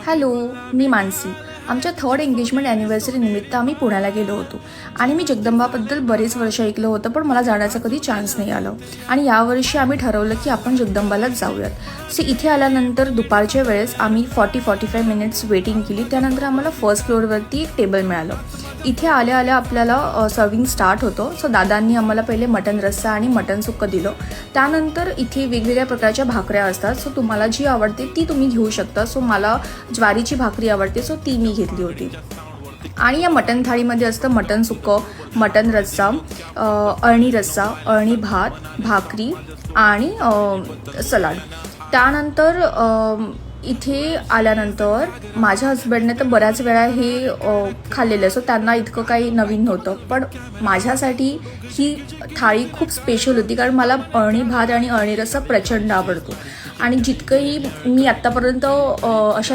Hello, मी मानसी. आमच्या third engagement anniversary निमित्त आम्ही पुण्याला गेलो होतो आणि मी जगदंबाबद्दल बरेच वर्ष ऐकलं होतं, पण मला जाण्याचा कधी चान्स नाही आला. आणि यावर्षी आम्ही ठरवलं की आपण जगदंबालाच जाऊयात. सो इथे आल्यानंतर दुपारच्या वेळेस आम्ही 40-45 मिनिट्स वेटिंग केली. त्यानंतर आम्हाला फर्स्ट फ्लोअरवरती एक टेबल मिळालं. इथे आल्या आल्या आपल्याला सर्विंग स्टार्ट होतं. सो दादांनी आम्हाला पहिले मटन रस्सा आणि मटन सुक्कं दिलं. त्यानंतर इथे वेगवेगळ्या प्रकारच्या भाकऱ्या असतात. सो तुम्हाला जी आवडते ती तुम्ही घेऊ शकता. सो मला ज्वारीची भाकरी आवडते, सो ती मी घेतली होती. आणि या मटन थाळीमध्ये असतं मटन सुक्कं, मटन रस्सा, अळणी रस्सा, अळणी भात, भाकरी आणि सलाड. त्यानंतर इथे आल्यानंतर माझ्या हस्बंडने तर बऱ्याच वेळा हे खाल्लेलं, सो त्यांना इतकं काही नवीन नव्हतं. पण माझ्यासाठी ही थाळी खूप स्पेशल होती, कारण मला अळणी भात आणि अळणी रस्सा प्रचंड आवडतो. आणि जितकंही मी आत्तापर्यंत अशा